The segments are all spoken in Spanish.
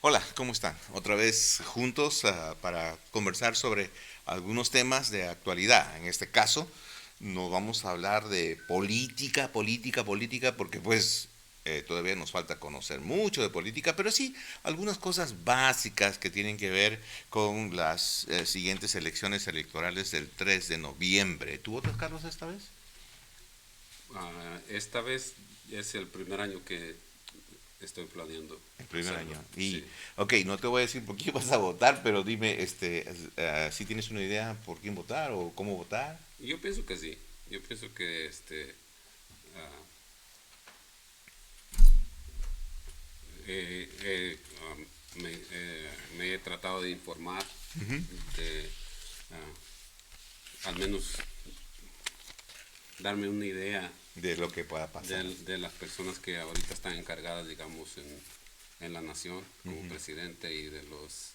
Hola, ¿cómo están? Otra vez juntos para conversar sobre algunos temas de actualidad. En este caso, nos vamos a hablar de política, porque pues todavía nos falta conocer mucho de política, pero sí algunas cosas básicas que tienen que ver con las siguientes elecciones electorales del 3 de noviembre. ¿Tú votas, Carlos, esta vez? Esta vez es el primer año que estoy planeando El primer hacerlo. año. Sí, Ok, no te voy a decir por quién vas a votar, pero dime, si tienes una idea por quién votar o cómo votar. yo pienso que sí. Yo pienso que ah, eh, eh, me he tratado de informar de al menos darme una idea De lo que pueda pasar. de las personas que ahorita están encargadas, digamos, en la nación como presidente y de los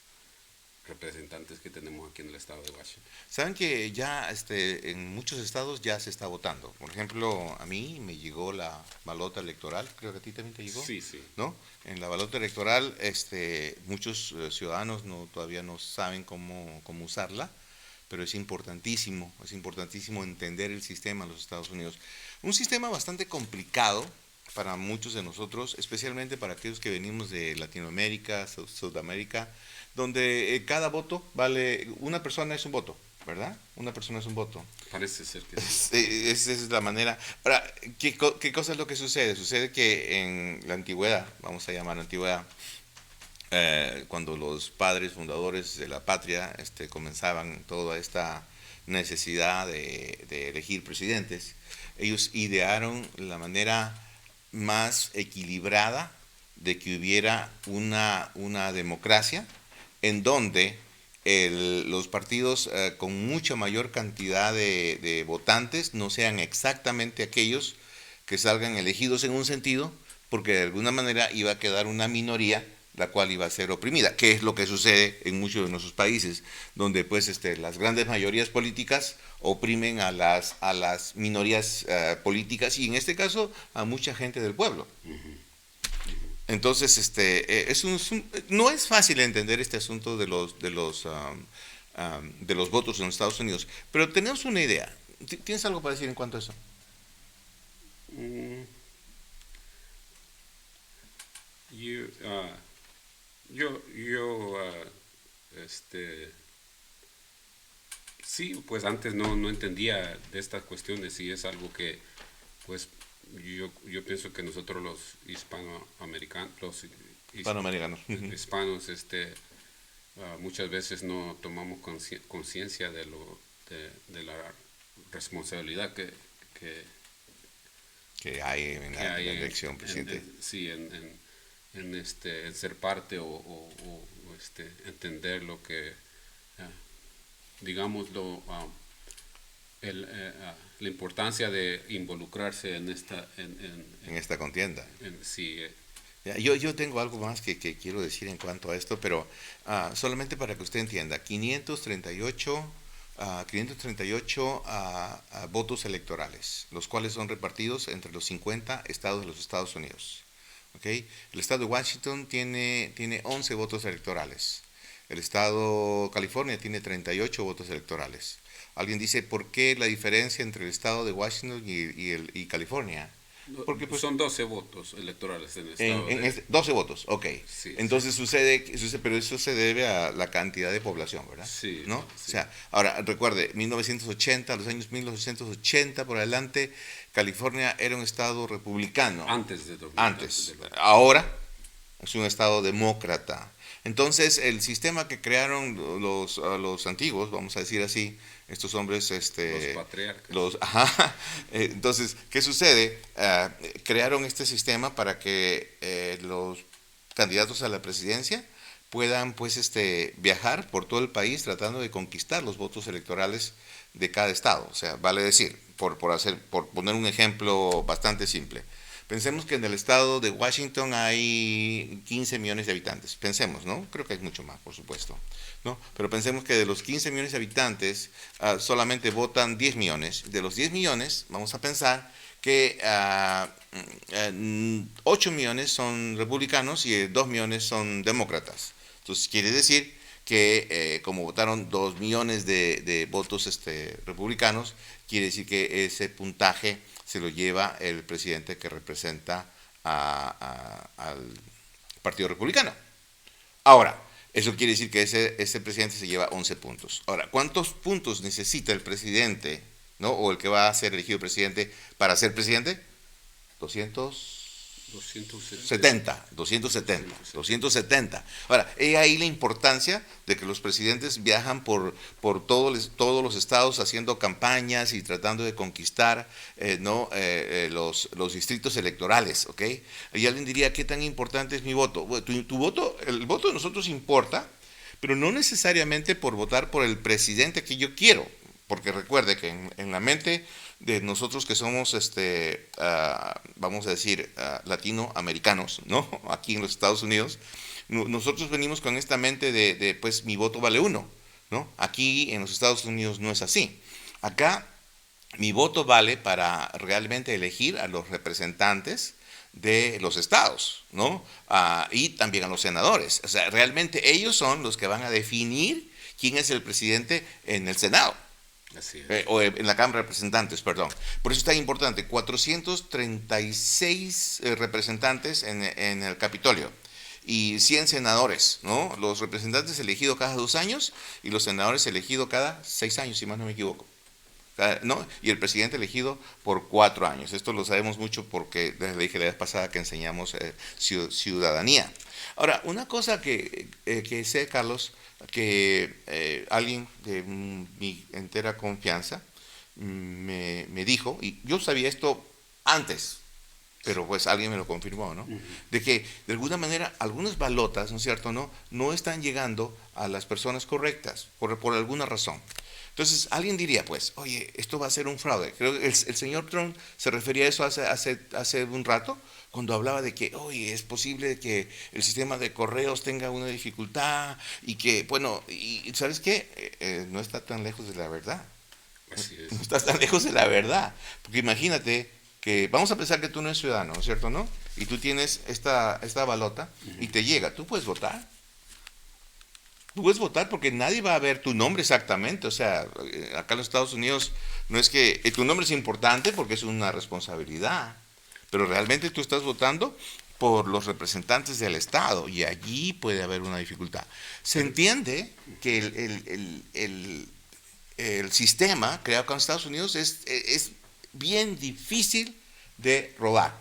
representantes que tenemos aquí en el estado de Washington. Saben que ya en muchos estados ya se está votando. Por ejemplo, a mí me llegó la balota electoral, creo que a ti también te llegó, Sí, sí. ¿no? En la balota electoral, muchos ciudadanos todavía no saben cómo usarla, pero es importantísimo entender el sistema en los Estados Unidos. Un sistema bastante complicado para muchos de nosotros, especialmente para aquellos que venimos de Latinoamérica, Sudamérica, donde cada voto vale, una persona es un voto, ¿verdad? Una persona es un voto. Parece ser que sí. Esa es la manera. Ahora, ¿qué cosa es lo que sucede? Sucede que en la antigüedad, vamos a llamar antigüedad, cuando los padres fundadores de la patria comenzaban toda esta necesidad de elegir presidentes, ellos idearon la manera más equilibrada de que hubiera una democracia en donde los partidos con mucha mayor cantidad de votantes no sean exactamente aquellos que salgan elegidos en un sentido, porque de alguna manera iba a quedar una minoría la cual iba a ser oprimida, que es lo que sucede en muchos de nuestros países, donde pues las grandes mayorías políticas oprimen a las minorías políticas y en este caso a mucha gente del pueblo. Entonces, no es fácil entender este asunto de los votos en los Estados Unidos, pero tenemos una idea. ¿Tienes algo para decir en cuanto a eso? Mm, yo, este, sí, pues antes no entendía de estas cuestiones y es algo que, pues, yo pienso que nosotros los hispanoamericanos, los Panamericanos. hispanos, muchas veces no tomamos conciencia de la responsabilidad que, Que hay en que la hay elección, presidente. sí, en ser parte entender lo que, ah, digamos, la importancia de involucrarse en En esta contienda. sí, Ya, yo tengo algo más que quiero decir en cuanto a esto, pero solamente para que usted entienda, 538 votos electorales, los cuales son repartidos entre los 50 estados de los Estados Unidos. ¿Okay? El estado de Washington tiene 11 votos electorales. El estado de California tiene 38 votos electorales. Alguien dice, ¿por qué la diferencia entre el estado de Washington y California? Porque pues son 12 votos electorales en el estado de... 12 votos, ok. Sí, sí, Entonces sucede, pero eso se debe a la cantidad de población, ¿verdad? sí, ¿No? O sí. sea, ahora recuerde, 1980, los años 1980 por adelante, California era un estado republicano. Antes de 2000, Antes. Ahora es un estado demócrata. Entonces, el sistema que crearon los antiguos, vamos a decir así, estos hombres, los patriarcas. ajá, entonces, ¿qué sucede? Crearon este sistema para que los candidatos a la presidencia puedan, pues, viajar por todo el país tratando de conquistar los votos electorales de cada estado. O sea, vale decir, por poner un ejemplo bastante simple, pensemos que en el estado de Washington hay 15 millones de habitantes. Pensemos, ¿no? Creo que hay mucho más, por supuesto. ¿No? Pero pensemos que de los 15 millones de habitantes solamente votan 10 millones. De los 10 millones, vamos a pensar que 8 millones son republicanos y 2 millones son demócratas. Entonces quiere decir que como votaron 2 millones de votos republicanos, quiere decir que ese puntaje se lo lleva el presidente que representa al Partido Republicano. Ahora, eso quiere decir que ese presidente se lleva 11 puntos. Ahora, ¿cuántos puntos necesita el presidente, ¿no? O el que va a ser elegido presidente para ser presidente? 270. Ahora, he ahí la importancia de que los presidentes viajan por todos los estados haciendo campañas y tratando de conquistar los distritos electorales, ¿ok? Y alguien diría, ¿qué tan importante es mi voto? Bueno, tu voto, el voto de nosotros importa, pero no necesariamente por votar por el presidente que yo quiero, porque recuerde que en la mente de nosotros que somos, vamos a decir, latinoamericanos, ¿no? Aquí en los Estados Unidos, nosotros venimos con esta mente de, pues, mi voto vale uno, ¿no? Aquí en los Estados Unidos no es así. Acá mi voto vale para realmente elegir a los representantes de los estados, ¿no? Y también a los senadores. O sea, realmente ellos son los que van a definir quién es el presidente en el Senado. Así es. O en la Cámara de Representantes, perdón. Por eso es tan importante, 436 representantes en el Capitolio y 100 senadores, ¿no? Los representantes elegidos cada 2 años y los senadores elegidos cada 6 años, si más no me equivoco, ¿no? Y el presidente elegido por 4 años. Esto lo sabemos mucho porque les dije la vez pasada que enseñamos ciudadanía. Ahora, una cosa que sé, Carlos, que alguien de mi entera confianza me dijo, y yo sabía esto antes, pero pues alguien me lo confirmó, ¿no? De que de alguna manera algunas balotas, ¿no es cierto?, no están llegando a las personas correctas por alguna razón. Entonces alguien diría, pues, oye, esto va a ser un fraude. Creo que el señor Trump se refería a eso hace un rato, cuando hablaba de que, oye, es posible que el sistema de correos tenga una dificultad y que, bueno, y ¿sabes qué? No está tan lejos de la verdad. Así es. No está tan lejos de la verdad. Porque imagínate que, vamos a pensar que tú no eres ciudadano, ¿no es cierto, no? Y tú tienes esta balota y te llega, ¿tú puedes votar? Tú puedes votar porque nadie va a ver tu nombre exactamente. O sea, acá en los Estados Unidos no es que tu nombre es importante porque es una responsabilidad, pero realmente tú estás votando por los representantes del Estado y allí puede haber una dificultad. Se entiende que el sistema creado acá en Estados Unidos es bien difícil de robar.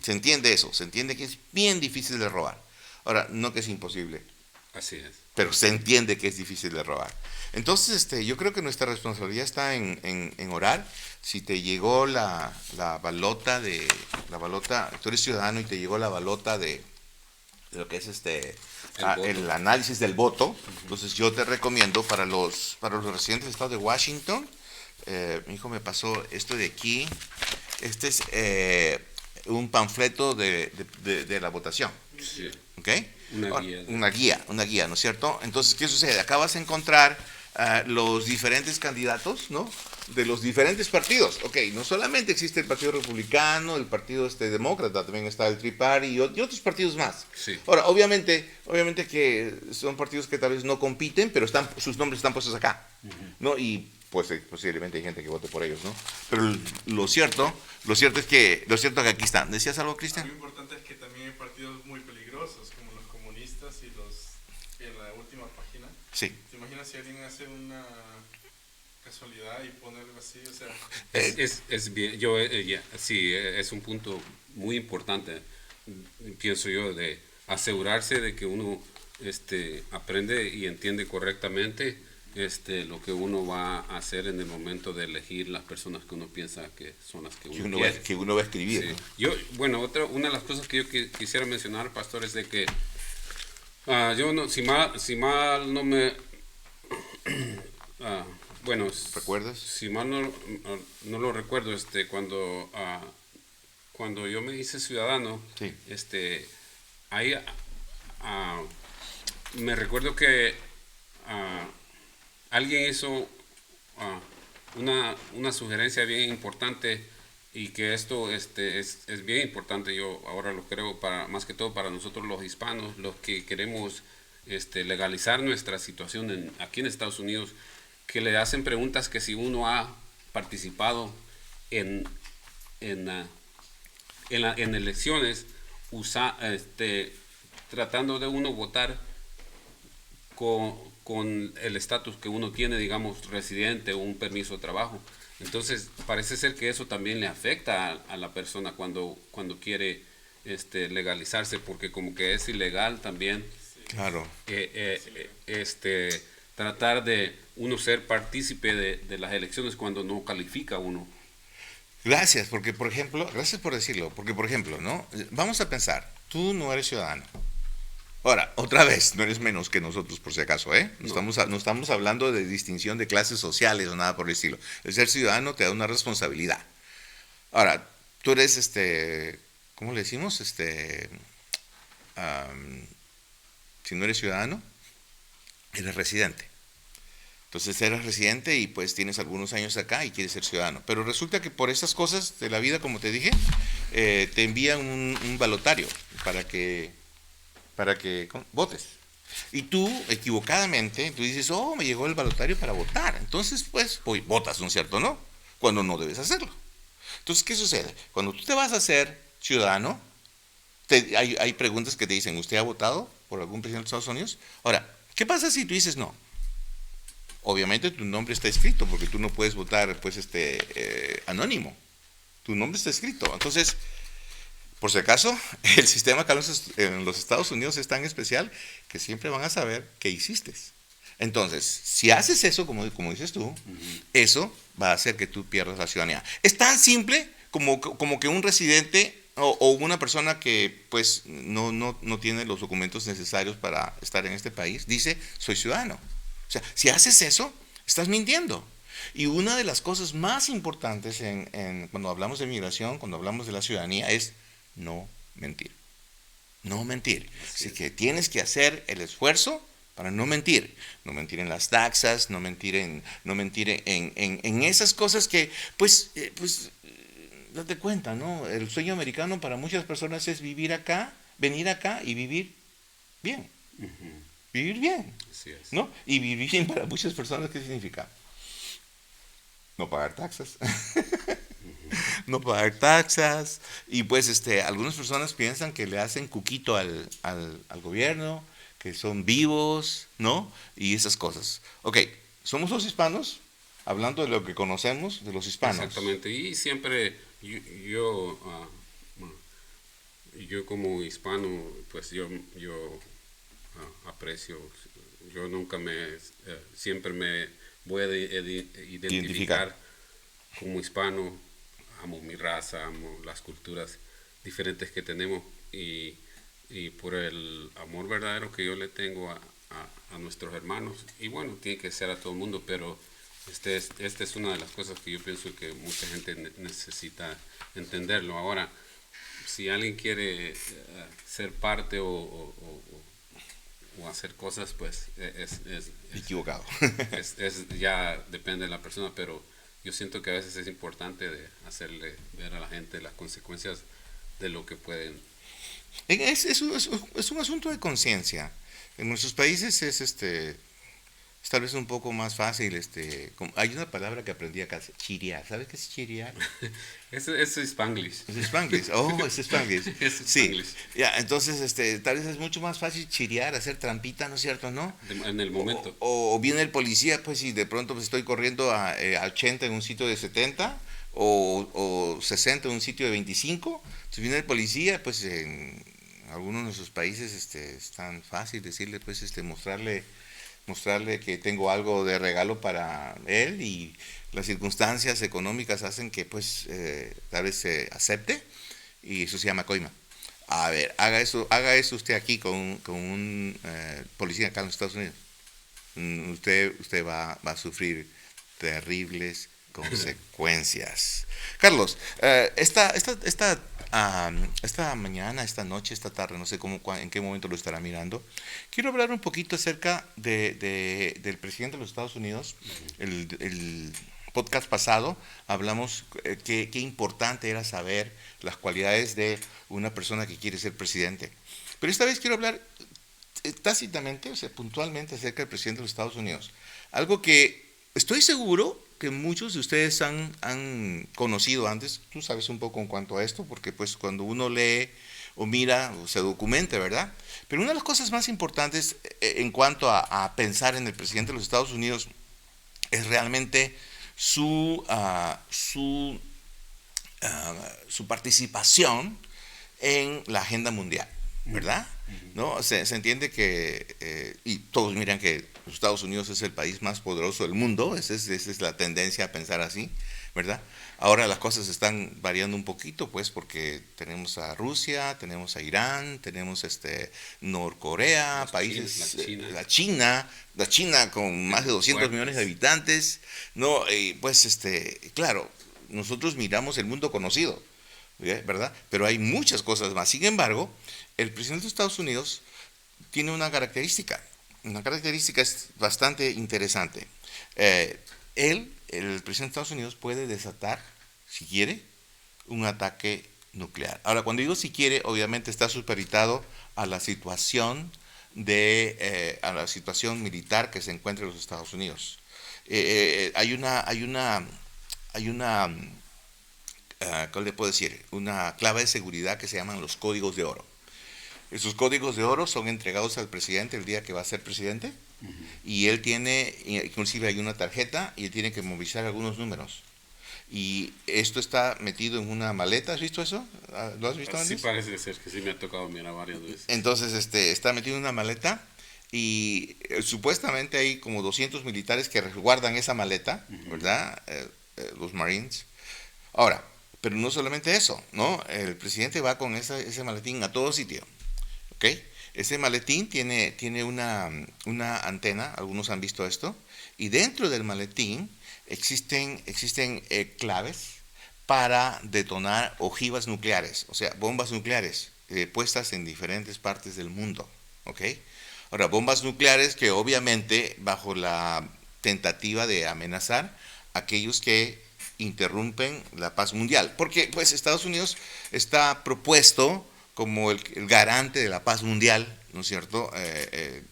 Se entiende eso, se entiende que es bien difícil de robar. Ahora, no que es imposible. Así es. Pero se entiende que es difícil de robar. Entonces, yo creo que nuestra responsabilidad está en orar. Si te llegó la balota, tú eres ciudadano y te llegó la balota de lo que es el análisis del voto, entonces yo te recomiendo para los residentes del estado de Washington, mi hijo me pasó esto de aquí, este es un panfleto de la votación. Sí. ¿Ok? Una guía. Una guía, ¿no es cierto? Entonces, ¿qué sucede? Acá vas a encontrar los diferentes candidatos, ¿no? De los diferentes partidos. Ok, no solamente existe el Partido Republicano, el Partido Demócrata, también está el Tea Party y otros partidos más. Sí. Ahora, obviamente que son partidos que tal vez no compiten, pero sus nombres están puestos acá, ¿no? Y pues posiblemente hay gente que vote por ellos, ¿no? Pero lo cierto es que aquí están. ¿Decías algo, Cristian? Lo importante es que también hay partidos muy peligrosos, como los comunistas y los en la última página. Sí. ¿Te imaginas si alguien hace una casualidad y pone algo así? O sea, Es bien, sí, es un punto muy importante, pienso yo, de asegurarse de que uno aprende y entiende correctamente lo que uno va a hacer en el momento de elegir las personas que uno piensa que son las que uno quiere. Que uno va a escribir. Sí. ¿No? Una de las cosas que yo quisiera mencionar, pastor, es de que yo no, si mal no me ¿Recuerdas? Si mal no lo recuerdo, cuando yo me hice ciudadano, Sí. ahí me recuerdo que alguien hizo una sugerencia bien importante y que esto es bien importante, yo ahora lo creo, más que todo para nosotros los hispanos, los que queremos legalizar nuestra situación aquí en Estados Unidos, que le hacen preguntas que si uno ha participado en, en, ah, en elecciones, tratando de uno votar con el estatus que uno tiene, digamos, residente o un permiso de trabajo. Entonces, parece ser que eso también le afecta a la persona cuando quiere legalizarse, porque como que es ilegal también Claro. tratar de uno ser partícipe de las elecciones cuando no califica uno. Gracias, porque por ejemplo, gracias por decirlo, porque por ejemplo, ¿no? Vamos a pensar, tú no eres ciudadano. Ahora, otra vez, no eres menos que nosotros, por si acaso, ¿eh? No estamos hablando de distinción de clases sociales o nada por el estilo. El ser ciudadano te da una responsabilidad. Ahora, tú eres, ¿cómo le decimos? Si no eres ciudadano, eres residente. Entonces eres residente y pues tienes algunos años acá y quieres ser ciudadano. Pero resulta que por estas cosas de la vida, como te dije, te envían un balotario para que votes. Y tú, equivocadamente, tú dices, oh, me llegó el balotario para votar. Entonces, pues, votas, ¿no es cierto? ¿No? Cuando no debes hacerlo. Entonces, ¿qué sucede? Cuando tú te vas a ser ciudadano, hay preguntas que te dicen, ¿usted ha votado por algún presidente de Estados Unidos? Ahora, ¿qué pasa si tú dices no? Obviamente tu nombre está escrito, porque tú no puedes votar, pues, anónimo. Tu nombre está escrito. Entonces, por si acaso, el sistema acá en los Estados Unidos es tan especial que siempre van a saber qué hiciste. Entonces, si haces eso, como dices tú, eso va a hacer que tú pierdas la ciudadanía. Es tan simple como que un residente o una persona que pues no tiene los documentos necesarios para estar en este país, dice, soy ciudadano. O sea, si haces eso, estás mintiendo. Y una de las cosas más importantes cuando hablamos de migración, cuando hablamos de la ciudadanía, es no mentir. No mentir. Así que tienes que hacer el esfuerzo para no mentir. No mentir en las taxas, no mentir en esas cosas que, pues, date cuenta, ¿no? El sueño americano para muchas personas es vivir acá, venir acá y vivir bien. Vivir bien. Así es. ¿No? Y vivir bien para muchas personas, ¿qué significa? No pagar taxas. No pagar taxas. Y pues algunas personas piensan que le hacen cuquito al gobierno, que son vivos, ¿no? Y esas cosas. Ok, somos los hispanos, hablando de lo que conocemos de los hispanos. Exactamente. Y siempre yo, yo como hispano, pues yo aprecio, yo nunca siempre me voy a identificar como hispano, amo mi raza, amo las culturas diferentes que tenemos y por el amor verdadero que yo le tengo a nuestros hermanos, y bueno, tiene que ser a todo el mundo, pero esta es una de las cosas que yo pienso que mucha gente necesita entenderlo. Ahora, si alguien quiere ser parte o hacer cosas, pues es equivocado. Ya depende de la persona, pero yo siento que a veces es importante de hacerle ver a la gente las consecuencias de lo que pueden. Es un asunto de conciencia. En nuestros países es tal vez un poco más fácil. Hay una palabra que aprendí acá, chirear. ¿Sabes qué es chirear? Es Spanglish. Es Spanglish. Oh, es Spanglish. Es Spanglish. Sí. Ya, entonces, tal vez es mucho más fácil chirear, hacer trampita, ¿no es cierto, no? En el momento. O viene el policía, pues, y de pronto pues, estoy corriendo a 80 en un sitio de 70 o 60 en un sitio de 25. Entonces viene el policía, pues, en algunos de nuestros países es tan fácil decirle, pues, mostrarle que tengo algo de regalo para él y las circunstancias económicas hacen que pues tal vez se acepte y eso se llama coima. A ver, haga eso usted aquí con un policía acá en los Estados Unidos. Usted va a sufrir terribles consecuencias. Carlos, esta mañana, esta noche, esta tarde, no sé en qué momento lo estará mirando, quiero hablar un poquito acerca del presidente de los Estados Unidos, el podcast pasado hablamos qué importante era saber las cualidades de una persona que quiere ser presidente. Pero esta vez quiero hablar tácitamente, o sea, puntualmente acerca del presidente de los Estados Unidos. Algo que estoy seguro que muchos de ustedes han conocido antes. Tú sabes un poco en cuanto a esto, porque pues cuando uno lee o mira o se documenta, ¿verdad? Pero una de las cosas más importantes en cuanto a pensar en el presidente de los Estados Unidos es realmente su participación en la agenda mundial, ¿verdad? ¿No? Se entiende que, y todos miran que los Estados Unidos es el país más poderoso del mundo, esa es la tendencia a pensar así, ¿verdad? Ahora las cosas están variando un poquito, pues, porque tenemos a Rusia, tenemos a Irán, tenemos Norcorea, países, la China con más de 200 millones de habitantes, ¿no? Pues, claro, nosotros miramos el mundo conocido, ¿verdad? Pero hay muchas cosas más. Sin embargo, el presidente de Estados Unidos tiene una característica es bastante interesante. El presidente de Estados Unidos puede desatar, si quiere, un ataque nuclear. Ahora, cuando digo si quiere, obviamente está supeditado a la situación a la situación militar que se encuentra en los Estados Unidos. Hay una ¿cómo le puedo decir? Una clave de seguridad que se llaman los códigos de oro. Esos códigos de oro son entregados al presidente el día que va a ser presidente, y él tiene, inclusive hay una tarjeta, y él tiene que movilizar algunos números. Y esto está metido en una maleta. ¿Has visto eso? ¿Lo has visto antes? Sí, parece ser que sí me ha tocado mirar varias veces. Entonces, está metido en una maleta, y supuestamente hay como 200 militares que resguardan esa maleta, ¿verdad? Los Marines. Ahora, pero no solamente eso, ¿no? El presidente va con ese maletín a todo sitio, ¿ok? Ese maletín tiene una antena, algunos han visto esto, y dentro del maletín existen claves para detonar ojivas nucleares, o sea, bombas nucleares puestas en diferentes partes del mundo, ¿ok? Ahora, bombas nucleares que obviamente bajo la tentativa de amenazar a aquellos que interrumpen la paz mundial, porque pues Estados Unidos está propuesto como el garante de la paz mundial, ¿no es cierto?,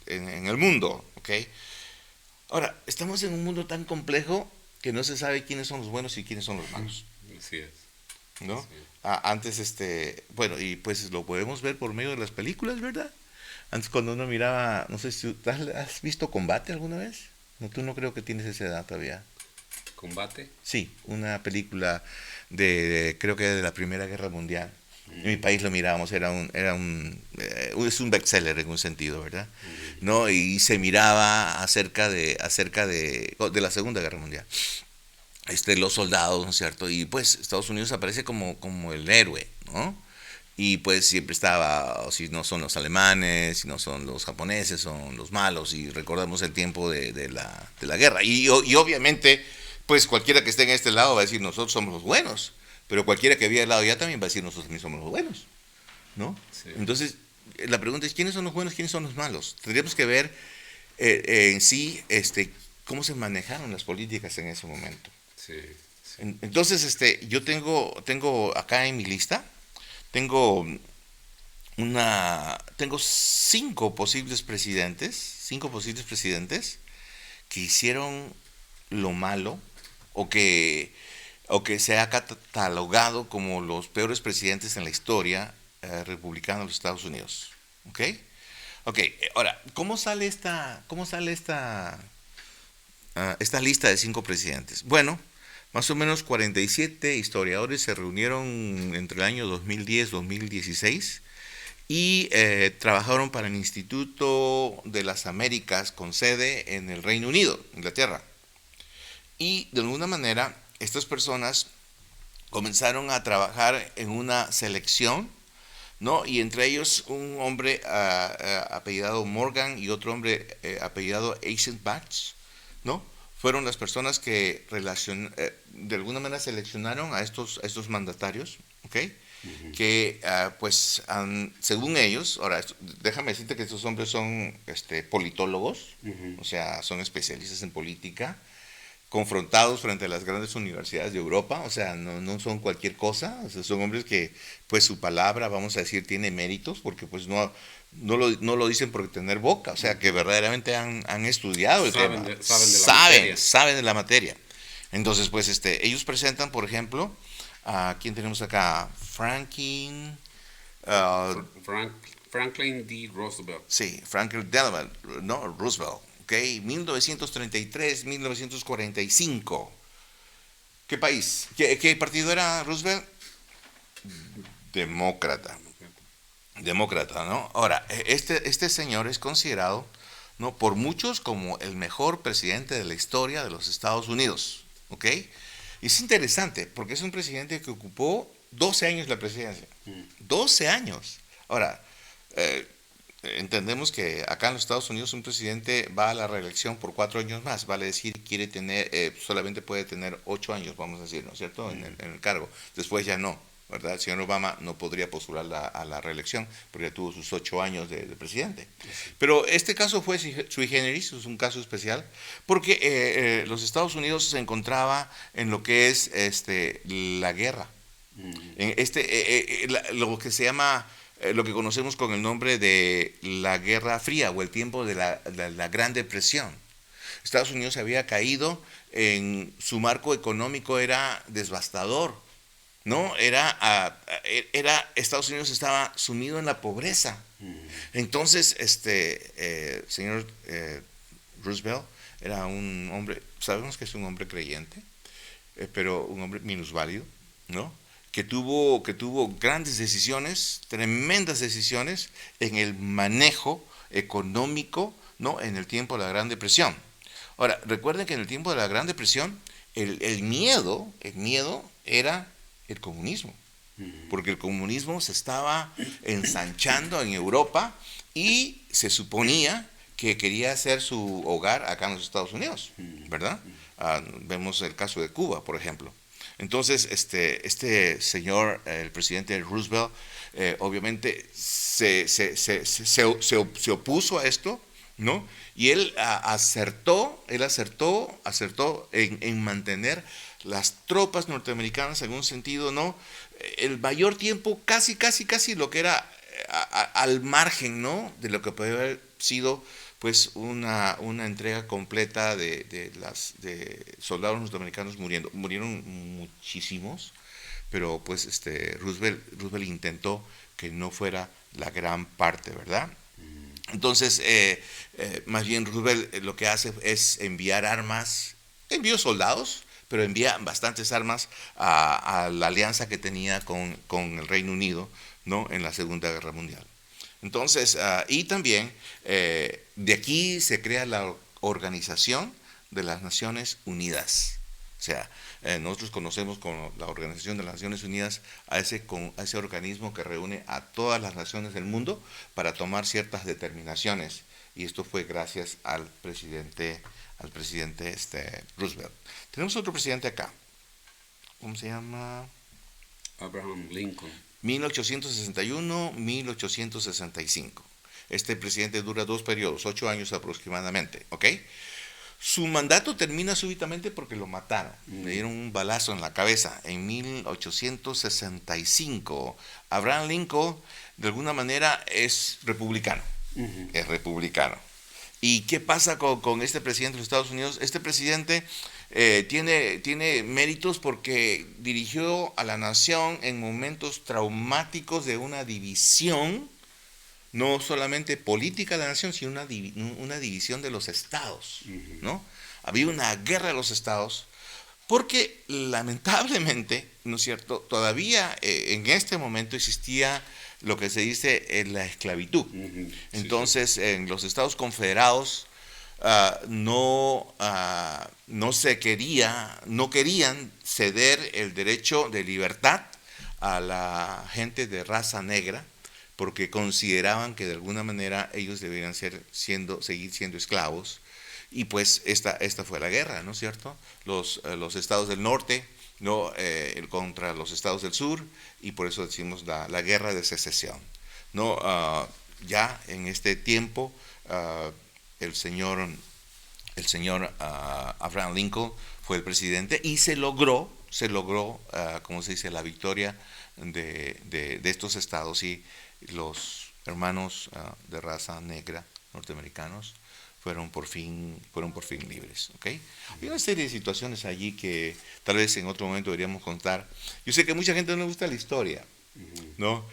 en el mundo, ¿ok? Ahora, estamos en un mundo tan complejo que no se sabe quiénes son los buenos y quiénes son los malos. Así es. ¿No? Así es. Antes, bueno, y pues lo podemos ver por medio de las películas, ¿verdad? Antes cuando uno miraba, no sé si has visto Combate alguna vez. No, tú no creo que tienes esa edad todavía. ¿Combate? Sí, una película creo que de la Primera Guerra Mundial. En mi país lo mirábamos, es un bestseller en un sentido, ¿verdad? ¿No? Y se miraba acerca de la Segunda Guerra Mundial. Los soldados, ¿no es cierto? Y pues Estados Unidos aparece como el héroe, ¿no? Y pues siempre estaba, si no son los alemanes, si no son los japoneses, son los malos, y recordamos el tiempo de la guerra. Y obviamente, pues cualquiera que esté en este lado va a decir, nosotros somos los buenos, pero cualquiera que viva al lado ya también va a decir, nosotros también somos los buenos, ¿no? Sí. Entonces, la pregunta es, ¿quiénes son los buenos, quiénes son los malos? Tendríamos que ver en sí cómo se manejaron las políticas en ese momento. Sí, sí. Entonces, yo tengo acá en mi lista, tengo 5 posibles presidentes que hicieron lo malo o que se ha catalogado como los peores presidentes en la historia republicana de los Estados Unidos. ¿Ok? Ok, ahora, ¿cómo sale esta lista de 5 presidentes? Bueno, más o menos 47 historiadores se reunieron entre el año 2010 y 2016 y trabajaron para el Instituto de las Américas con sede en el Reino Unido, Inglaterra. Y de alguna manera estas personas comenzaron a trabajar en una selección, ¿no? Y entre ellos un hombre apellidado Morgan y otro hombre apellidado Eisenbach, ¿no? Fueron las personas que de alguna manera seleccionaron a estos mandatarios, ¿ok? Que pues según ellos, ahora déjame decirte que estos hombres son politólogos, o sea, son especialistas en política, confrontados frente a las grandes universidades de Europa, o sea, no son cualquier cosa, o sea, son hombres que, pues su palabra, vamos a decir, tiene méritos, porque pues no lo dicen por tener boca, o sea, que verdaderamente han estudiado el tema, saben de la materia. Entonces, pues ellos presentan, por ejemplo, ¿a quién tenemos acá? Franklin D. Roosevelt. Sí, Franklin Delano, no, Roosevelt, ¿ok? 1933-1945. ¿Qué país? ¿Qué partido era Roosevelt? Demócrata. Demócrata, ¿no? Ahora, este señor es considerado, ¿no?, por muchos como el mejor presidente de la historia de los Estados Unidos, ¿ok? Y es interesante, porque es un presidente que ocupó 12 años la presidencia. 12 años. Ahora, entendemos que acá en los Estados Unidos un presidente va a la reelección por 4 años más, vale decir, quiere tener, solamente puede tener 8 años, vamos a decir, ¿no es cierto?, en el cargo. Después ya no, ¿verdad? El señor Obama no podría postular a la reelección porque ya tuvo sus 8 años de presidente. Pero este caso fue sui generis, es un caso especial, porque los Estados Unidos se encontraba en lo que es la guerra. En lo que se llama, lo que conocemos con el nombre de la Guerra Fría o el tiempo de la Gran Depresión. Estados Unidos había caído en su marco económico, era devastador, ¿no? Estados Unidos estaba sumido en la pobreza. Entonces, señor Roosevelt era un hombre, sabemos que es un hombre creyente, pero un hombre minusválido, ¿no?, que tuvo grandes decisiones, tremendas decisiones en el manejo económico, ¿no?, en el tiempo de la Gran Depresión. Ahora, recuerden que en el tiempo de la Gran Depresión, el miedo era el comunismo, porque el comunismo se estaba ensanchando en Europa y se suponía que quería hacer su hogar acá en los Estados Unidos, ¿verdad? Vemos el caso de Cuba, por ejemplo. Entonces, este señor, el presidente Roosevelt, obviamente se opuso a esto, ¿no? Y él acertó en mantener las tropas norteamericanas en un sentido, ¿no?, el mayor tiempo, casi lo que era al margen, ¿no?, de lo que podría haber sido pues una entrega completa de soldados norteamericanos muriendo. Murieron muchísimos, pero pues Roosevelt intentó que no fuera la gran parte, ¿verdad? Entonces, más bien Roosevelt lo que hace es enviar armas, envió soldados, pero envía bastantes armas a la alianza que tenía con el Reino Unido, ¿no?, en la Segunda Guerra Mundial. Entonces, y también de aquí se crea la Organización de las Naciones Unidas. O sea, nosotros conocemos como la Organización de las Naciones Unidas a ese organismo que reúne a todas las naciones del mundo para tomar ciertas determinaciones. Y esto fue gracias al presidente Roosevelt. Tenemos otro presidente acá. ¿Cómo se llama? Abraham Lincoln. 1861-1865. Este presidente dura 2 periodos, 8 años aproximadamente, ¿ok? Su mandato termina súbitamente porque lo mataron. Le dieron un balazo en la cabeza en 1865. Abraham Lincoln, de alguna manera, es republicano. Es republicano. ¿Y qué pasa con este presidente de los Estados Unidos? Este presidente tiene méritos porque dirigió a la nación en momentos traumáticos de una división, no solamente política de la nación, sino una división de los estados, ¿no? Había una guerra de los estados porque lamentablemente, ¿no es cierto?, todavía en este momento existía lo que se dice la esclavitud. Entonces, en los Estados Confederados no querían ceder el derecho de libertad a la gente de raza negra, porque consideraban que de alguna manera ellos deberían seguir siendo esclavos. Y pues esta fue la guerra, ¿no es cierto? Los estados del norte, ¿no?, contra los estados del sur, y por eso decimos la guerra de secesión, ¿no? Ya en este tiempo el señor el señor Abraham Lincoln fue el presidente y se logró, ¿cómo se dice?, la victoria de estos estados, y los hermanos de raza negra norteamericanos fueron por fin libres, ¿ok? Hay una serie de situaciones allí que tal vez en otro momento deberíamos contar. Yo sé que a mucha gente no le gusta la historia, ¿no?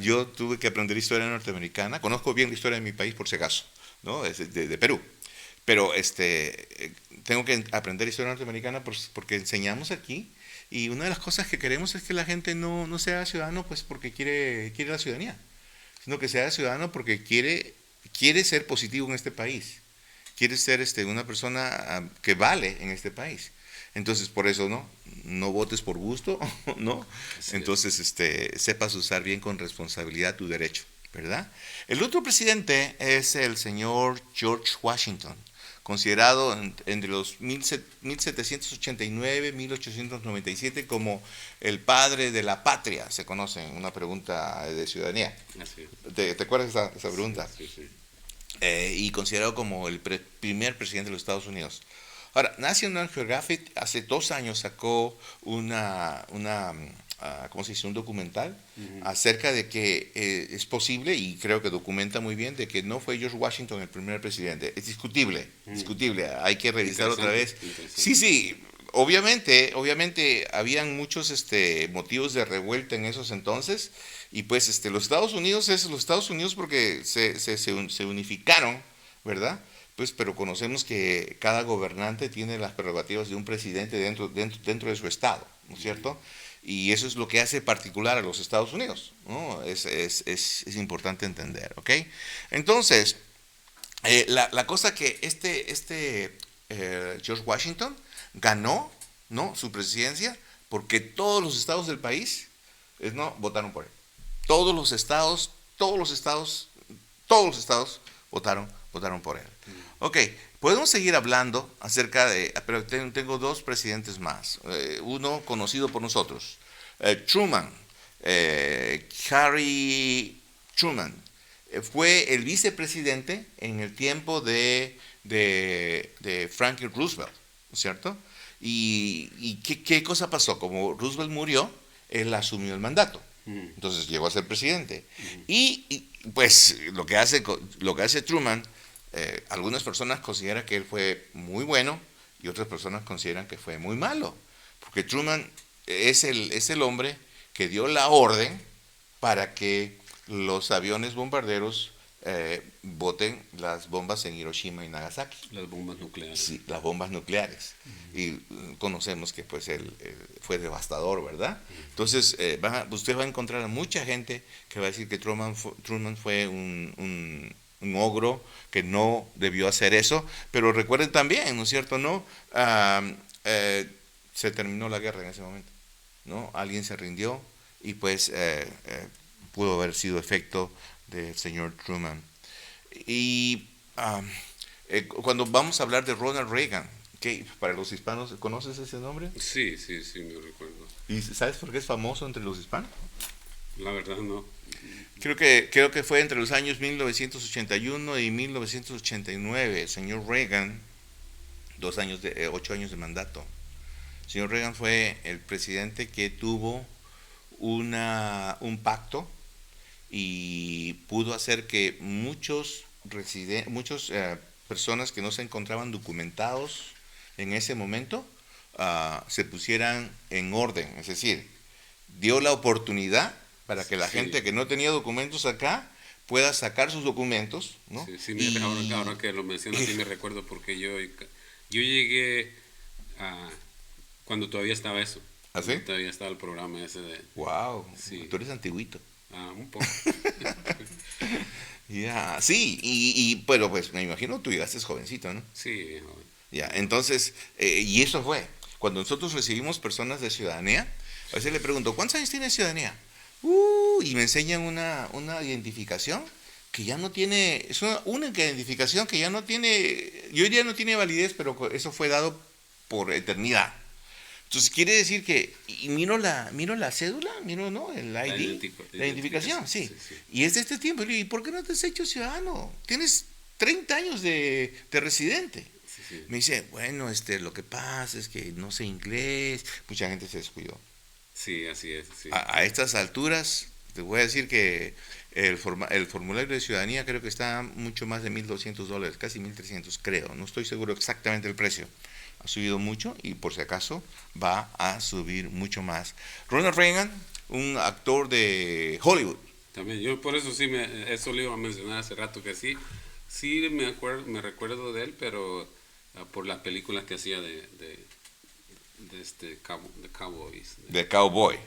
Yo tuve que aprender historia norteamericana, conozco bien la historia de mi país por si acaso, ¿no? Es de Perú, pero tengo que aprender historia norteamericana porque enseñamos aquí, y una de las cosas que queremos es que la gente no sea ciudadano pues porque quiere la ciudadanía, sino que sea ciudadano porque quiere ser positivo en este país, quiere ser una persona que vale en este país. Entonces, por eso no votes por gusto, ¿no? Entonces, sepas usar bien con responsabilidad tu derecho, ¿verdad? El otro presidente es el señor George Washington, considerado entre los 1789 1897 como el padre de la patria, se conoce en una pregunta de ciudadanía. ¿Te acuerdas de esa pregunta? Sí, sí. Y considerado como el primer presidente de los Estados Unidos. Ahora, National Geographic hace 2 años sacó ¿cómo se dice?, un documental acerca de que es posible, y creo que documenta muy bien, de que no fue George Washington el primer presidente. Es discutible, hay que revisar otra vez. Sí, obviamente habían muchos motivos de revuelta en esos entonces, y pues los Estados Unidos porque se unificaron, ¿verdad? Pues, pero conocemos que cada gobernante tiene las prerrogativas de un presidente dentro de su estado, ¿no es cierto? Y eso es lo que hace particular a los Estados Unidos, ¿no? Es importante entender, ¿ok? Entonces, la cosa que George Washington ganó, ¿no?, su presidencia porque todos los estados del país votaron por él. Todos los estados votaron por él. Ok, podemos seguir hablando acerca pero tengo 2 presidentes más. Uno conocido por nosotros, Truman, Harry Truman, fue el vicepresidente en el tiempo de Franklin Roosevelt, ¿no es cierto? ¿Y qué cosa pasó? Como Roosevelt murió, él asumió el mandato. Entonces llegó a ser presidente. Y pues lo que hace Truman, algunas personas consideran que él fue muy bueno y otras personas consideran que fue muy malo. Porque Truman es el hombre que dio la orden para que los aviones bombarderos boten las bombas en Hiroshima y Nagasaki. Las bombas nucleares. Sí, las bombas nucleares. Y conocemos que pues él fue devastador, ¿verdad? Entonces, usted va a encontrar a mucha gente que va a decir que Truman fue un ogro, que no debió hacer eso, pero recuerden también, ¿no es cierto?, ¿no? Se terminó la guerra en ese momento, ¿no? Alguien se rindió y pues pudo haber sido efecto del señor Truman. Y cuando vamos a hablar de Ronald Reagan, ¿qué? Para los hispanos, ¿conoces ese nombre? Sí, me recuerdo. ¿Y sabes por qué es famoso entre los hispanos? La verdad no. Creo que fue entre los años 1981 y 1989. El señor Reagan, 8 años de mandato. El señor Reagan fue el presidente que tuvo un pacto y pudo hacer que muchas personas que no se encontraban documentados en ese momento se pusieran en orden. Es decir, dio la oportunidad para que la gente que no tenía documentos acá pueda sacar sus documentos, ¿no? Sí, ahora que lo mencionas, sí me recuerdo, porque yo llegué cuando todavía estaba eso. ¿Ah, sí? Todavía estaba el programa ese de... Wow, sí. Tú eres antiguito. Un poco. Ya, sí, pero pues me imagino tú llegaste jovencito, ¿no? Sí, joven. Ya, entonces, y eso fue, cuando nosotros recibimos personas de ciudadanía, a veces le pregunto, ¿cuántos años tiene ciudadanía? Y me enseñan una identificación que ya no tiene, es una única identificación que ya no tiene, yo diría no tiene validez, pero eso fue dado por eternidad. Entonces quiere decir que, y miro la cédula, ¿no? El ID, la identificación, sí. Y es de este tiempo. ¿Y por qué no te has hecho ciudadano? Tienes 30 años de residente. sí. Me dice, bueno, lo que pasa es que no sé inglés, mucha gente se descuidó. Sí, así es, sí. A estas alturas, te voy a decir que el formulario de ciudadanía creo que está mucho más de $1,200, casi 1,300 creo, no estoy seguro exactamente el precio. Ha subido mucho y por si acaso va a subir mucho más. Ronald Reagan, un actor de Hollywood. También, yo por eso sí, eso le iba a mencionar hace rato que sí, sí me recuerdo de él, pero por las películas que hacía de Cowboys. De Cowboy.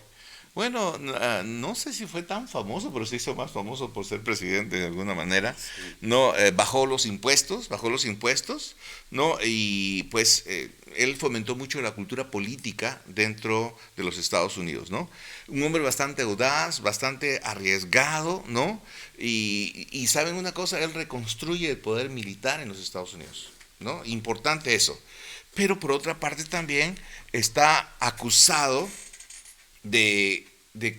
Bueno, no sé si fue tan famoso, pero se hizo más famoso por ser presidente de alguna manera. Sí. No, bajó los impuestos, ¿no? Y pues él fomentó mucho la cultura política dentro de los Estados Unidos, ¿no? Un hombre bastante audaz, bastante arriesgado, ¿no? Y saben una cosa, él reconstruye el poder militar en los Estados Unidos, ¿no? Importante eso. Pero por otra parte también está acusado de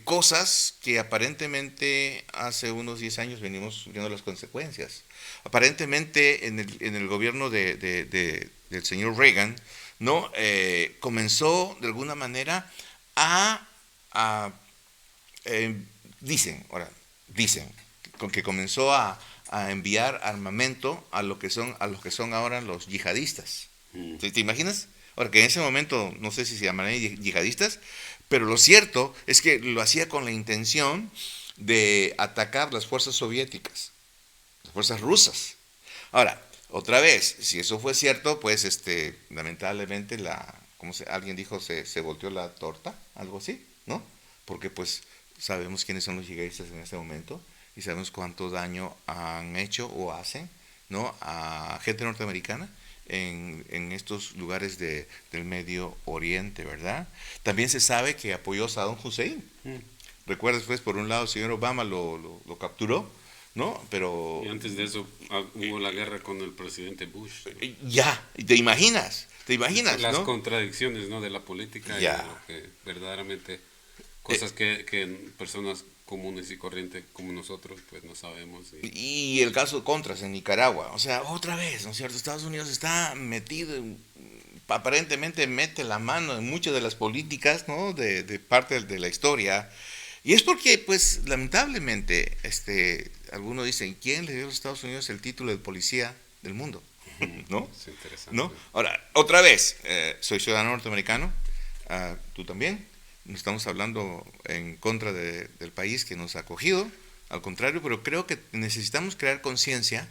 cosas que aparentemente hace unos 10 años venimos viendo las consecuencias. Aparentemente en el gobierno del señor Reagan, ¿no? Comenzó de alguna manera a, a dicen que comenzó a enviar armamento a los que son ahora los yihadistas. Mm. ¿Te imaginas? Ahora que en ese momento no sé si se llamarían yihadistas, pero lo cierto es que lo hacía con la intención de atacar las fuerzas soviéticas, las fuerzas rusas. Ahora, otra vez, si eso fue cierto, pues lamentablemente alguien dijo se volteó la torta, algo así, ¿no? Porque pues sabemos quiénes son los yihadistas en este momento y sabemos cuánto daño han hecho o hacen, ¿no? A gente norteamericana en estos lugares del Medio Oriente, ¿verdad? También se sabe que apoyó a Saddam Hussein. Mm. Recuerdas, pues, por un lado el señor Obama lo capturó, ¿no? Pero Y antes de eso hubo la guerra con el presidente Bush, ¿no? ya, te imaginas, Las ¿no? contradicciones, ¿no?, de la política y de Ya. lo que verdaderamente, cosas que personas comunes y corrientes como nosotros pues no sabemos. Y el caso de Contras en Nicaragua, o sea, otra vez, ¿no es cierto? Estados Unidos está metido, aparentemente mete la mano en muchas de las políticas, ¿no? De parte de la historia. Y es porque, pues, lamentablemente, algunos dicen, ¿quién le dio a los Estados Unidos el título de policía del mundo? ¿No? Es interesante. ¿No? Ahora, otra vez, soy ciudadano norteamericano, tú también. No estamos hablando en contra del país que nos ha acogido, al contrario, pero creo que necesitamos crear conciencia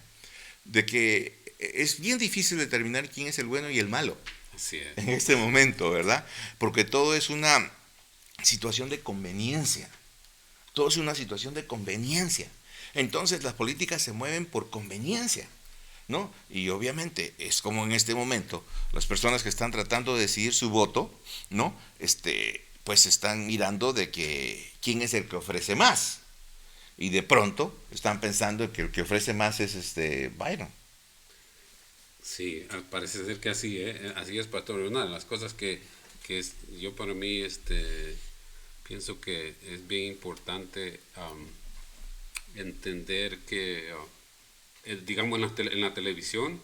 de que es bien difícil determinar quién es el bueno y el malo Así es. en este momento, ¿verdad? Porque todo es una situación de conveniencia. Todo es una situación de conveniencia. Entonces las políticas se mueven por conveniencia, ¿no? Y obviamente es como en este momento las personas que están tratando de decidir su voto, ¿no? Pues están mirando de que quién es el que ofrece más. Y de pronto están pensando que el que ofrece más es Biden. Sí, parece ser que así, así es, Pastor. Una de las cosas yo para mí pienso que es bien importante entender que, digamos, en la televisión,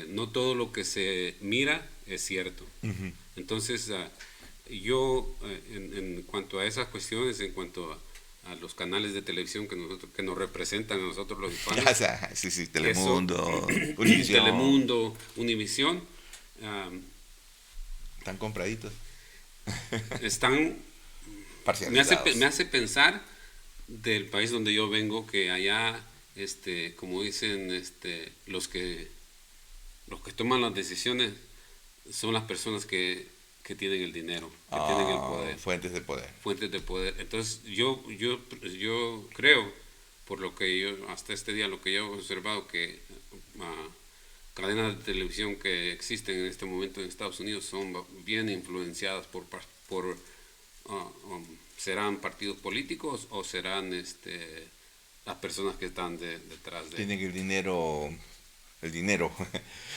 no todo lo que se mira es cierto. Uh-huh. Entonces, yo, en cuanto a esas cuestiones, en cuanto a los canales de televisión que nos representan a nosotros los hispanos, sí, Telemundo, Univisión. Telemundo, Univisión, Están compraditos. están Parcializados. me hace pensar del país donde yo vengo, que allá, como dicen, los que toman las decisiones son las personas que tienen el dinero, que tienen el poder. Fuentes de poder. Fuentes de poder. Entonces, yo creo, por lo que yo, hasta este día, lo que yo he observado, que cadenas de televisión que existen en este momento en Estados Unidos son bien influenciadas serán partidos políticos o serán las personas que están detrás de... Tienen el dinero.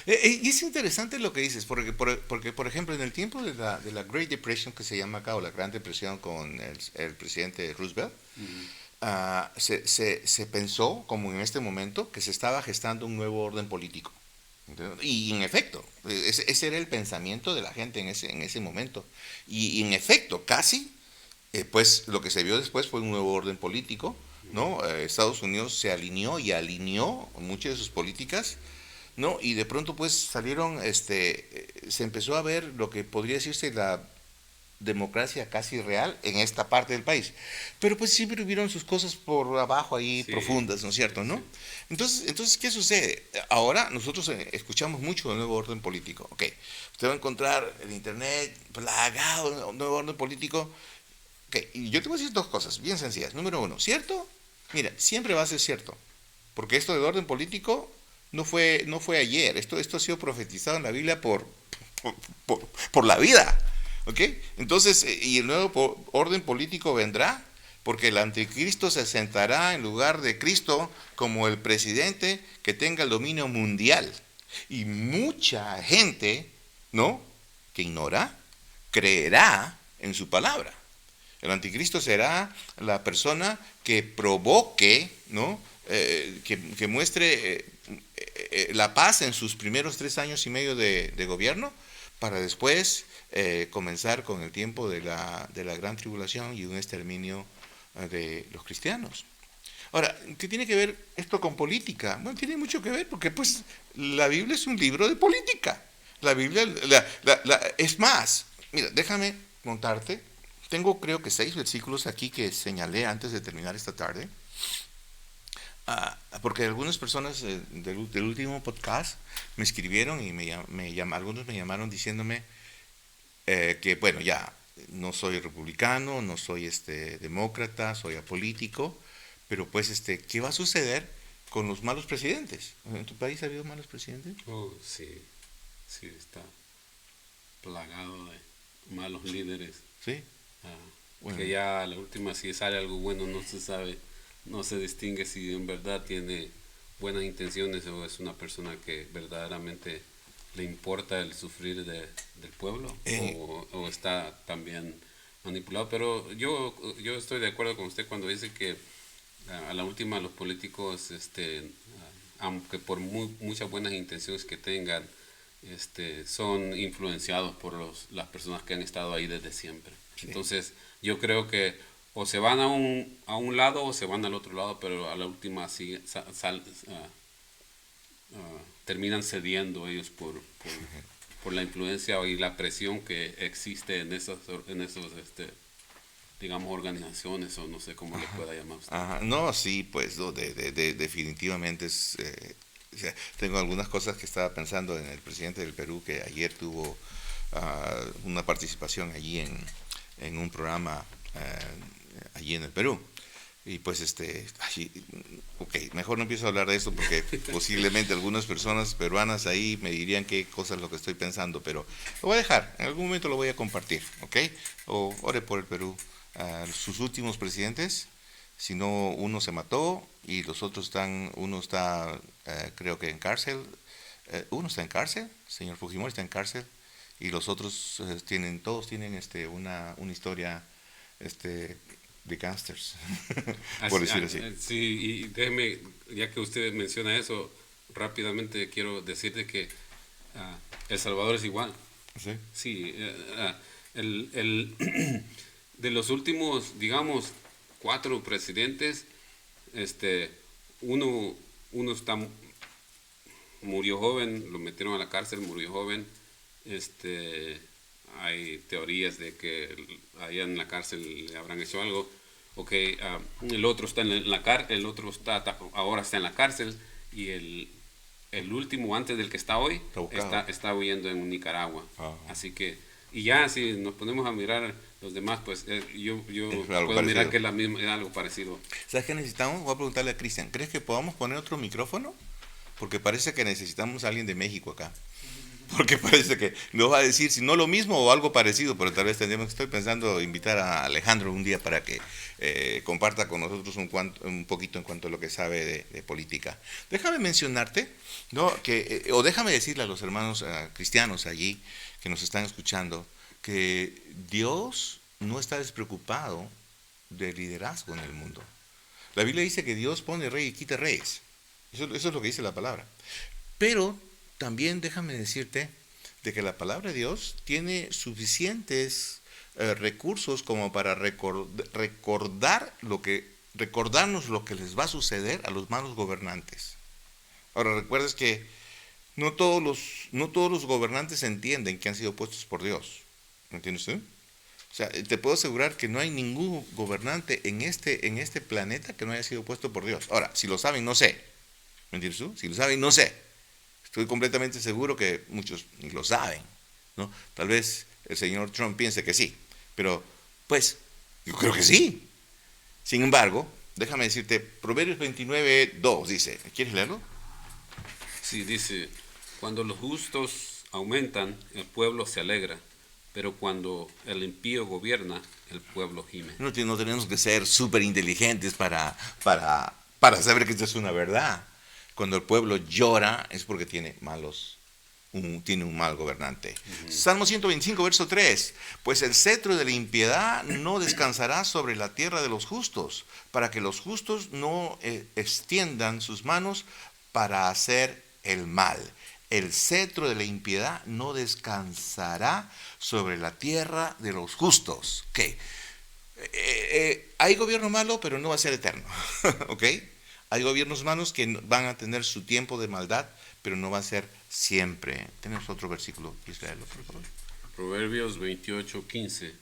Y es interesante lo que dices, porque por ejemplo, en el tiempo de la Great Depression, que se llama acá, o la Gran Depresión con el presidente Roosevelt, se pensó, como en este momento, que se estaba gestando un nuevo orden político Y en efecto, ese era el pensamiento de la gente en ese momento. Y en efecto, casi, pues lo que se vio después fue un nuevo orden político, ¿no? Estados Unidos se alineó muchas de sus políticas, ¿no? Y de pronto pues salieron, se empezó a ver lo que podría decirse la democracia casi real en esta parte del país. Pero pues siempre hubieron sus cosas por abajo ahí Sí, profundas, ¿no es cierto? ¿No? sí. Entonces, ¿qué sucede? Ahora nosotros escuchamos mucho del nuevo orden político. Ok, usted va a encontrar en internet plagado de un nuevo orden político. Ok, y yo te voy a decir dos cosas bien sencillas. Número uno, ¿cierto? Mira, siempre va a ser cierto. Porque esto del orden político no fue ayer. Esto ha sido profetizado en la Biblia por, por la vida. ¿Ok? Entonces, y el nuevo orden político vendrá porque el anticristo se sentará en lugar de Cristo como el presidente que tenga el dominio mundial. Y mucha gente, ¿no? Que ignora, creerá en su palabra. El anticristo será la persona que provoque, ¿no? Que muestre la paz en sus primeros 3 años y medio de gobierno, para después comenzar con el tiempo de la gran tribulación y un exterminio de los cristianos. Ahora, ¿qué tiene que ver esto con política? Bueno, tiene mucho que ver porque pues la Biblia es un libro de política. La Biblia, es más, mira, déjame contarte, tengo creo que 6 versículos aquí que señalé antes de terminar esta tarde. Porque algunas personas del último podcast me escribieron y algunos me llamaron diciéndome que bueno, ya no soy republicano, no soy demócrata, soy apolítico, pero pues ¿qué va a suceder con los malos presidentes? ¿En tu país ha habido malos presidentes? Oh, sí, sí, está plagado de malos líderes. Sí. Ah, Bueno. que ya a la última, si sale algo bueno, no se sabe, no se distingue si en verdad tiene buenas intenciones o es una persona que verdaderamente le importa el sufrir del pueblo o está también manipulado. Pero yo estoy de acuerdo con usted cuando dice que a la última los políticos, aunque por muchas buenas intenciones que tengan, son influenciados por las personas que han estado ahí desde siempre. Sí. Entonces, yo creo que o se van a un lado o se van al otro lado, pero a la última sí, terminan cediendo ellos por la influencia y la presión que existe en esos digamos, organizaciones, o no sé cómo le pueda llamar usted. Ajá. No, sí, pues no, definitivamente es... o sea, tengo algunas cosas que estaba pensando en el presidente del Perú, que ayer tuvo una participación allí en un programa allí en el Perú. Y pues ok, mejor no empiezo a hablar de esto porque posiblemente algunas personas peruanas ahí me dirían qué cosa es lo que estoy pensando, pero lo voy a dejar, en algún momento lo voy a compartir, ¿ok? O ore por el Perú. Sus últimos presidentes, si no, uno se mató y los otros uno está creo que en cárcel, uno está en cárcel, señor Fujimori está en cárcel, y los otros todos tienen una historia de gángsters, por decirlo así. Sí, y déjeme, ya que usted menciona eso, rápidamente quiero decirte que El Salvador es igual. ¿Sí? Sí, de los últimos, digamos, 4 presidentes, uno murió joven, lo metieron a la cárcel, murió joven. Hay teorías de que allá en la cárcel le habrán hecho algo. Okay, el otro está en la cárcel, el otro ahora está en la cárcel, y el último antes del que está hoy está huyendo en Nicaragua. Así que, y ya si nos ponemos a mirar los demás, pues yo puedo parecido. Mirar que es algo parecido. ¿Sabes qué necesitamos? Voy a preguntarle a Cristian, ¿crees que podamos poner otro micrófono? Porque parece que necesitamos a alguien de México acá. Porque parece que nos va a decir si no lo mismo o algo parecido, pero tal vez estoy pensando invitar a Alejandro un día para que comparta con nosotros un poquito en cuanto a lo que sabe de política. Déjame mencionarte, ¿no? O déjame decirle a los hermanos cristianos allí que nos están escuchando, que Dios no está despreocupado del liderazgo en el mundo. La Biblia dice que Dios pone rey y quita reyes. Eso es lo que dice la palabra. Pero también déjame decirte de que la palabra de Dios tiene suficientes recursos como para recordarnos lo que les va a suceder a los malos gobernantes. Ahora, recuerdes que no todos los gobernantes entienden que han sido puestos por Dios. ¿Me entiendes tú? O sea, te puedo asegurar que no hay ningún gobernante en este planeta que no haya sido puesto por Dios. Ahora, si lo saben, no sé. ¿Me entiendes tú? Si lo saben, no sé. Estoy completamente seguro que muchos ni lo saben, ¿no? Tal vez el señor Trump piense que sí, pero pues yo creo que sí. Sin embargo, déjame decirte, Proverbios 29:2 dice, ¿quieres leerlo? Sí, dice, cuando los justos aumentan, el pueblo se alegra, pero cuando el impío gobierna, el pueblo gime. No tenemos que ser súper inteligentes para saber que esto es una verdad. Cuando el pueblo llora es porque tiene un mal gobernante. Salmo 125, verso 3. Pues el cetro de la impiedad no descansará sobre la tierra de los justos, para que los justos no extiendan sus manos para hacer el mal. El cetro de la impiedad no descansará sobre la tierra de los justos. ¿Ok? Hay gobierno malo, pero no va a ser eterno. ¿Ok? Hay gobiernos malos que van a tener su tiempo de maldad, pero no va a ser siempre. Tenemos otro versículo, Israel, por favor. Proverbios 28:15.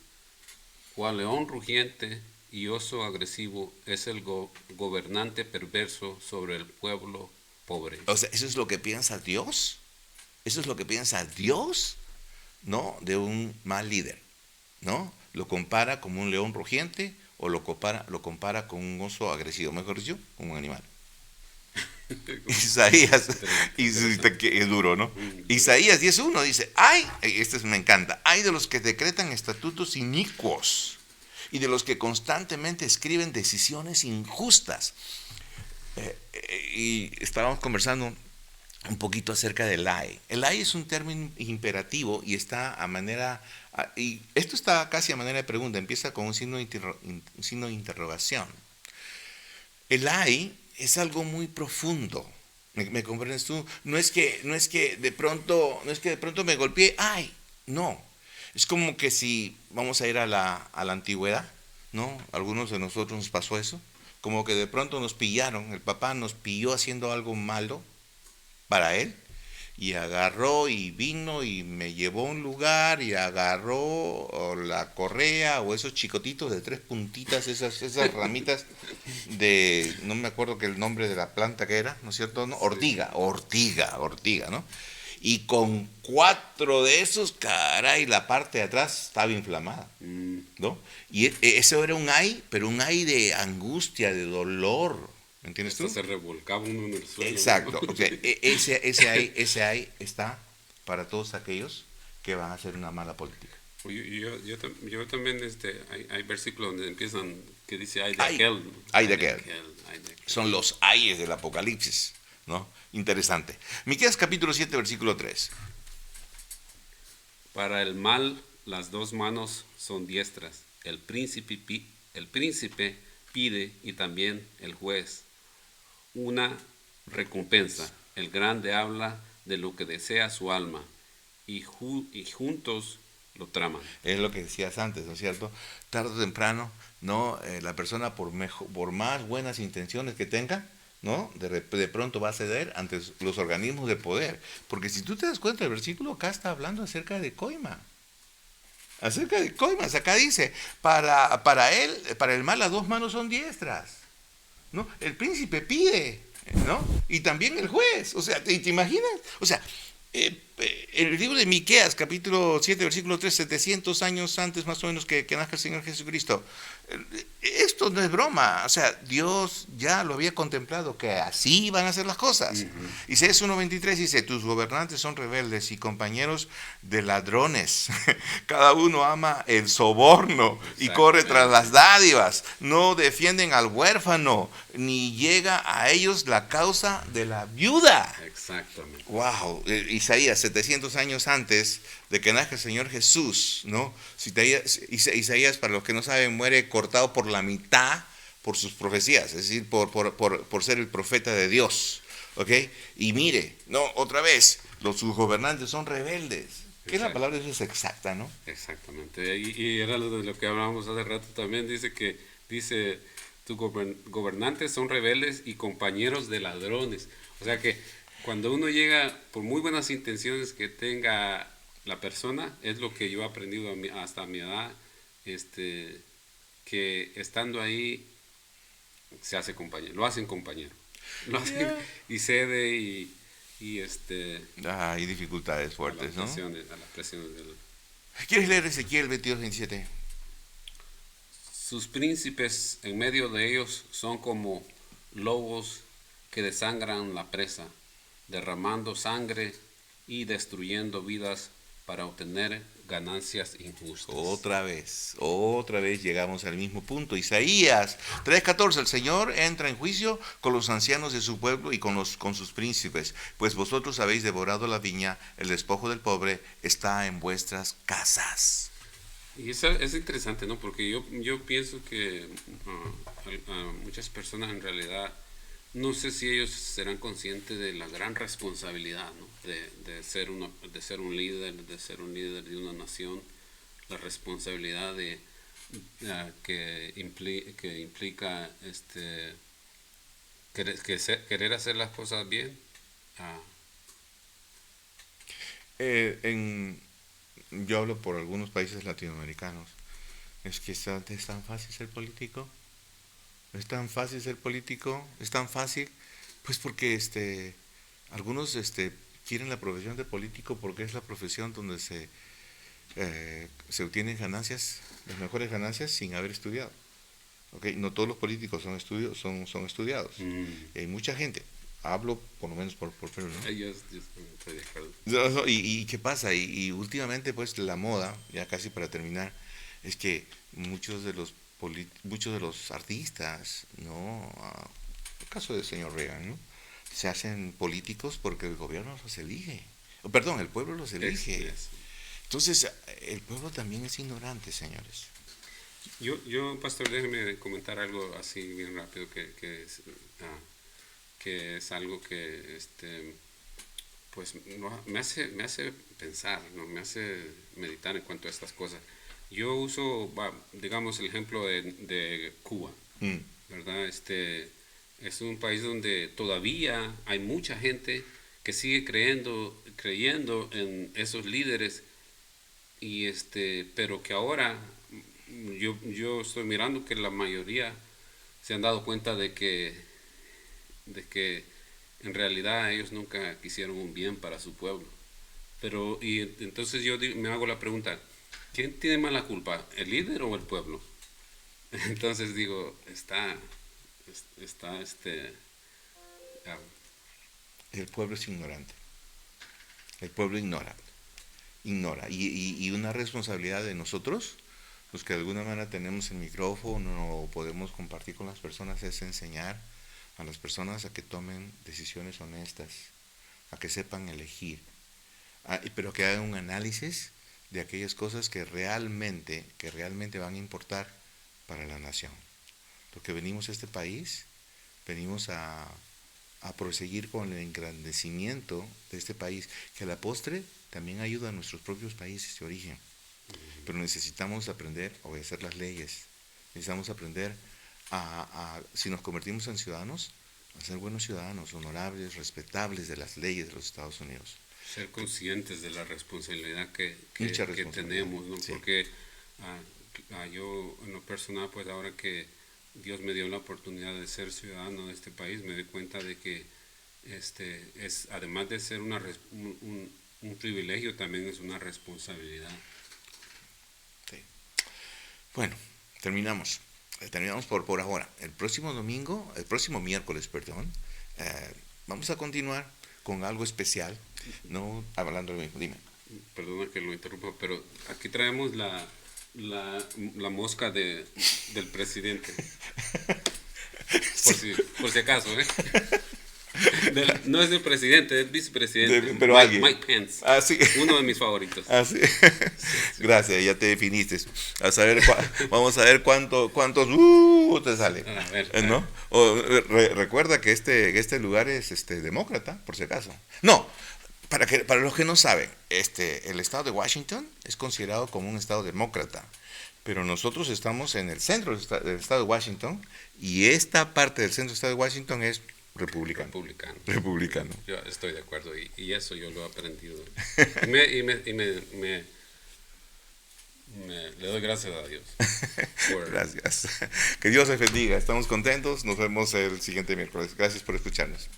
Cual león rugiente y oso agresivo es el gobernante perverso sobre el pueblo pobre. O sea, eso es lo que piensa Dios. Eso es lo que piensa Dios, ¿no? De un mal líder, ¿no? Lo compara como un león rugiente o lo compara con un oso agresivo, mejor dicho, como un animal. Isaías, es duro, ¿no? Isaías 10:1 dice, me encanta, ay de los que decretan estatutos inicuos y de los que constantemente escriben decisiones injustas. Y estábamos conversando un poquito acerca del ay. El ay es un término imperativo y está y esto está casi a manera de pregunta, empieza con un signo de interrogación. El ay es algo muy profundo. ¿Me comprendes tú? No es que de pronto me golpeé, ay, no. Es como que si vamos a ir a la antigüedad, ¿no? Algunos de nosotros nos pasó eso, como que de pronto nos pillaron, el papá nos pilló haciendo algo malo para él, y agarró y vino y me llevó a un lugar y agarró la correa o esos chicotitos de 3 puntitas, esas ramitas de, no me acuerdo que el nombre de la planta que era, ¿no es cierto? ¿No? Ortiga, ¿no? Y con 4 de esos, caray, la parte de atrás estaba inflamada, ¿no? Y eso era un ay, pero un ay de angustia, de dolor. ¿Me entiendes tú? Se revolcaba uno en el suelo. Exacto. O sea, ese ahí está para todos aquellos que van a hacer una mala política. Yo también, hay versículos donde empiezan que dice ay de aquel. Ay de aquel. Son los ayes del Apocalipsis, ¿no? Interesante. Miqueas capítulo 7, versículo 3. Para el mal las 2 manos son diestras. El príncipe pide y también el juez una recompensa. El grande habla de lo que desea su alma y juntos lo traman. Es lo que decías antes, ¿no es cierto? Tarde o temprano, ¿no? La persona por más buenas intenciones que tenga, ¿no? De pronto va a ceder ante los organismos de poder. Porque si tú te das cuenta, el versículo acá está hablando acerca de coima. Acerca de coimas, acá dice, para el mal las 2 manos son diestras, ¿no? El príncipe pide, ¿no? Y también el juez, o sea, ¿te imaginas? O sea, el libro de Miqueas, capítulo 7, versículo 3, 700 años antes más o menos que nazca el Señor Jesucristo. Esto no es broma, o sea, Dios ya lo había contemplado, que así van a ser las cosas. Isaías 1:23 dice, tus gobernantes son rebeldes y compañeros de ladrones. Cada uno ama el soborno y corre tras las dádivas. No defienden al huérfano, ni llega a ellos la causa de la viuda. Exactamente. Wow, Isaías 700 años antes de que nazca el Señor Jesús, ¿no? Isaías, para los que no saben, muere cortado por la mitad por sus profecías, es decir, por ser el profeta de Dios, ¿ok? Y mire, no, otra vez, sus gobernantes son rebeldes. Que la Exacto. palabra de Dios es exacta, ¿no? Exactamente. Y era lo de lo que hablábamos hace rato también. Dice, tus gobernantes son rebeldes y compañeros de ladrones. O sea que cuando uno llega, por muy buenas intenciones que tenga la persona, es lo que yo he aprendido hasta mi edad, que estando ahí se hace compañero, lo hacen compañero. Lo hacen y cede Hay dificultades fuertes, ¿no? a las presiones del... ¿Quieres leer Ezequiel 22:27? Sus príncipes en medio de ellos son como lobos que desangran la presa, derramando sangre y destruyendo vidas para obtener ganancias injustas. Otra vez llegamos al mismo punto. Isaías 3:14, el Señor entra en juicio con los ancianos de su pueblo y con sus príncipes, pues vosotros habéis devorado la viña, el despojo del pobre está en vuestras casas. Y eso es interesante, ¿no? Porque yo pienso que muchas personas en realidad, no sé si ellos serán conscientes de la gran responsabilidad, ¿no? de ser un líder, de ser un líder de una nación, la responsabilidad que implica querer hacer las cosas bien. Yo hablo por algunos países latinoamericanos. Es que es tan fácil ser político. Es tan fácil ser político. Es tan fácil. Pues porque algunos quieren la profesión de político porque es la profesión donde se obtienen ganancias, las mejores ganancias sin haber estudiado. ¿Okay? No todos los políticos son estudiados. Y hay mucha gente. Hablo por lo menos por Perú, ¿no? Yo estoy de acuerdo. ¿Y qué pasa? Y últimamente, pues, la moda, ya casi para terminar, es que muchos de los artistas, ¿no? El caso del señor Reagan, ¿no? Se hacen políticos porque el gobierno los elige. Perdón, el pueblo los elige. Entonces, el pueblo también es ignorante, señores. Yo, pastor, déjeme comentar algo así bien rápido que es algo que pues me hace pensar, ¿no? Me hace meditar en cuanto a estas cosas. Yo uso, digamos, el ejemplo de Cuba, ¿verdad? Es un país donde todavía hay mucha gente que sigue creyendo en esos líderes, pero que ahora yo estoy mirando que la mayoría se han dado cuenta de que en realidad ellos nunca quisieron un bien para su pueblo. Y entonces yo me hago la pregunta, ¿quién tiene más la culpa, el líder o el pueblo? Entonces digo, el pueblo es ignorante. El pueblo ignora. Y una responsabilidad de nosotros, los que de alguna manera tenemos el micrófono o podemos compartir con las personas, es enseñar a las personas a que tomen decisiones honestas, a que sepan elegir, pero que hagan un análisis de aquellas cosas que realmente van a importar para la nación. Porque venimos a este país, venimos a proseguir con el engrandecimiento de este país, que a la postre también ayuda a nuestros propios países de origen. Pero necesitamos aprender a obedecer las leyes, necesitamos aprender si nos convertimos en ciudadanos, a ser buenos ciudadanos, honorables, respetables de las leyes de los Estados Unidos. Ser conscientes de la responsabilidad que responsabilidad, tenemos, ¿no? Sí. Porque yo en lo personal, pues ahora que Dios me dio la oportunidad de ser ciudadano de este país, me doy cuenta de que además de ser un privilegio, también es una responsabilidad. Sí. Bueno, terminamos por ahora. El próximo miércoles, vamos a continuar con algo especial, no hablando de lo mismo. Dime. Perdona que lo interrumpa, pero aquí traemos la mosca del presidente. Por si acaso, ¿eh? No es el presidente, es vicepresidente. Pero Mike Pence. Sí. Uno de mis favoritos. Sí. Gracias, ya te definiste. Vamos a ver cuántos te sale. A ver. ¿No? Recuerda que este lugar es demócrata, por si acaso. No, Para los que no saben, el estado de Washington es considerado como un estado demócrata, pero nosotros estamos en el centro del estado de Washington y esta parte del centro del estado de Washington es republicano. Republicano. Republicano. Yo estoy de acuerdo y eso yo lo he aprendido. Le doy gracias a Dios. Gracias. Que Dios les bendiga. Estamos contentos. Nos vemos el siguiente miércoles. Gracias por escucharnos.